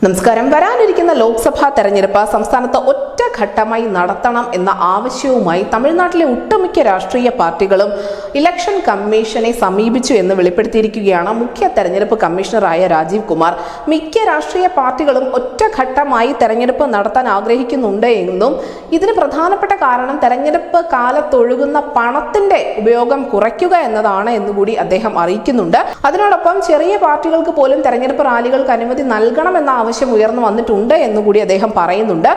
നമസ്കാരം. വരാനിരിക്കുന്ന ലോക്സഭാ തെരഞ്ഞെടുപ്പ് സംസ്ഥാനത്ത് ഒറ്റഘട്ടമായി നടത്തണം എന്ന ആവശ്യവുമായി തമിഴ്നാട്ടിലെ ഒട്ടുമിക്ക രാഷ്ട്രീയ പാർട്ടികളും ഇലക്ഷൻ കമ്മീഷനെ സമീപിച്ചു എന്ന് വെളിപ്പെടുത്തിയിരിക്കുകയാണ് മുഖ്യ തെരഞ്ഞെടുപ്പ് കമ്മീഷണറായ രാജീവ് കുമാർ. മിക്ക രാഷ്ട്രീയ പാർട്ടികളും ഒറ്റഘട്ടമായി തെരഞ്ഞെടുപ്പ് നടത്താൻ ആഗ്രഹിക്കുന്നുണ്ട് എന്നും ഇതിന് പ്രധാനപ്പെട്ട കാരണം തെരഞ്ഞെടുപ്പ് കാലത്തൊഴുകുന്ന പണത്തിന്റെ ഉപയോഗം കുറയ്ക്കുക എന്നതാണ് എന്നുകൂടി അദ്ദേഹം അറിയിക്കുന്നുണ്ട്. അതിനോടൊപ്പം ചെറിയ പാർട്ടികൾക്ക് പോലും തെരഞ്ഞെടുപ്പ് റാലികൾക്ക് അനുമതി നൽകണമെന്ന ആവശ്യം ഉയർന്നു വന്നിട്ടുണ്ട് എന്നുകൂടി അദ്ദേഹം പറയുന്നുണ്ട്.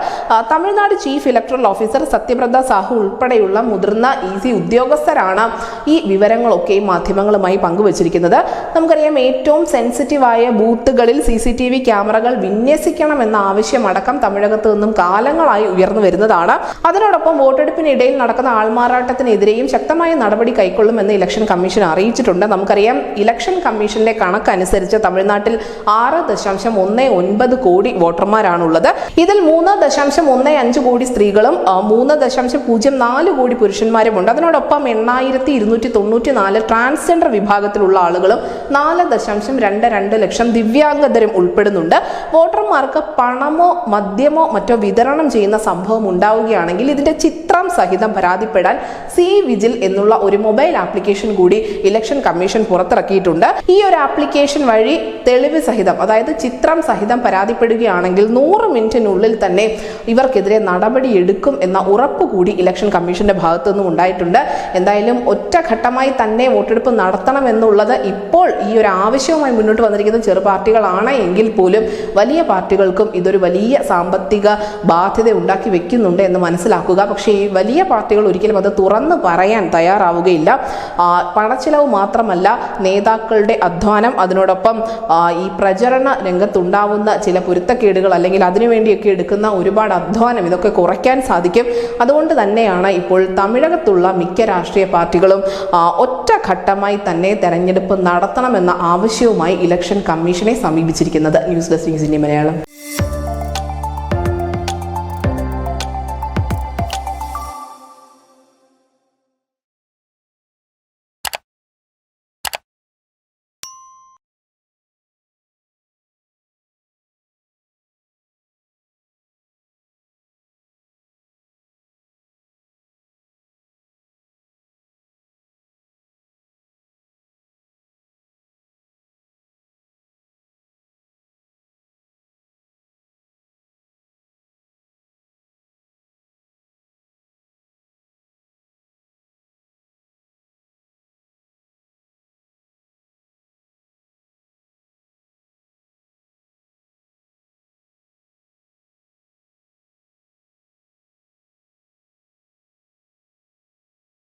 Tamil Nadu chief electoral officer Satyabrata Sahu ഉൾപ്പെടെയുള്ള മുതിർന്ന EC ഉദ്യോഗസ്ഥരാണ് ഈ വിവരങ്ങളൊക്കെ മാധ്യമങ്ങളുമായി പങ്കുവച്ചിരിക്കുന്നത്. നമുക്കറിയാം, ഏറ്റവും സെൻസിറ്റീവായ ബൂത്തുകളിൽ CCTV ക്യാമറകൾ വിന്യസിക്കണം എന്ന ആവശ്യമടക്കം തമിഴകത്ത് നിന്നും കാലങ്ങളായി ഉയർന്നു വരുന്നതാണ്. അതിനോടൊപ്പം വോട്ടെടുപ്പിനിടയിൽ നടക്കുന്ന ആൾമാറാട്ടത്തിനെതിരെയും ശക്തമായ നടപടി കൈക്കൊള്ളുമെന്ന് ഇലക്ഷൻ കമ്മീഷൻ അറിയിച്ചിട്ടുണ്ട്. നമുക്കറിയാം, ഇലക്ഷൻ കമ്മീഷന്റെ കണക്കനുസരിച്ച് തമിഴ്നാട്ടിൽ 6.19 കോടി വോട്ടർമാരാണുള്ളത്. ഇതിൽ 3.15 കോടി സ്ത്രീകളും 3.04 കോടി പുരുഷന്മാരുമുണ്ട്. അതിനോടൊപ്പം 8,294 ട്രാൻസ്ജെൻഡർ വിഭാഗത്തിലുള്ള ആളുകളും 4.22 ലക്ഷം ദിവ്യാംഗതരും ഉൾപ്പെടുന്നുണ്ട്. വോട്ടർമാർക്ക് പണമോ മദ്യമോ മറ്റോ വിതരണം ചെയ്യുന്ന സംഭവം ഉണ്ടാവുകയാണെങ്കിൽ ഇതിന്റെ ചിത്രം സഹിതം പരാതിപ്പെടാൻ CVGIL എന്നുള്ള ഒരു മൊബൈൽ ആപ്ലിക്കേഷൻ കൂടി ഇലക്ഷൻ കമ്മീഷൻ പുറത്തിറക്കിയിട്ടുണ്ട്. ഈ ഒരു ആപ്ലിക്കേഷൻ വഴി തെളിവ് സഹിതം, അതായത് ചിത്രം സഹിതം പരാതിപ്പെടുകയാണെങ്കിൽ 100 മിനിറ്റിനുള്ളിൽ തന്നെ ഇവർക്കെതിരെ നടപടി എടുക്കും എന്ന ഉറപ്പ് കൂടി ഇലക്ഷൻ കമ്മീഷന്റെ ഭാഗത്തു നിന്നും ഉണ്ടായിട്ടുണ്ട്. എന്തായാലും ഒറ്റഘട്ടമായി തന്നെ വോട്ടെടുപ്പ് നടത്തണം എന്നുള്ളത് ഇപ്പോൾ ഈ ഒരു ആവശ്യവുമായി മുന്നോട്ട് വന്നിരിക്കുന്ന ചെറു പാർട്ടികളാണ് എങ്കിൽ പോലും വലിയ പാർട്ടികൾക്കും ഇതൊരു വലിയ സാമ്പത്തിക ബാധ്യത ഉണ്ടാക്കി വെക്കുന്നുണ്ട് എന്ന് മനസ്സിലാക്കുക. പക്ഷേ ഈ വലിയ പാർട്ടികൾ ഒരിക്കലും അത് തുറന്നു പറയാൻ തയ്യാറാവുകയില്ല. പണച്ചിലവ് മാത്രമല്ല, നേതാക്കളുടെ അധ്വാനം, അതിനോടൊപ്പം ഈ പ്രചരണ രംഗത്തുണ്ടാവുന്ന ചില പൊരുത്തക്കേടുകൾ അല്ലെങ്കിൽ അതിനുവേണ്ടിയൊക്കെ എടുക്കുന്ന ഒരുപാട് അധ്വാനം, ഇതൊക്കെ കുറയ്ക്കാൻ സാധിക്കും. അതുകൊണ്ട് തന്നെയാണ് ഇപ്പോൾ തമിഴകത്തുള്ള മിക്ക രാഷ്ട്രീയ പാർട്ടികളും ഒറ്റഘട്ടമായി തന്നെ തെരഞ്ഞെടുപ്പ് നടത്തണമെന്ന ആവശ്യവുമായി ഇലക്ഷൻ കമ്മീഷനെ സമീപിച്ചിരിക്കുന്നത്. News desk news India Malayalam.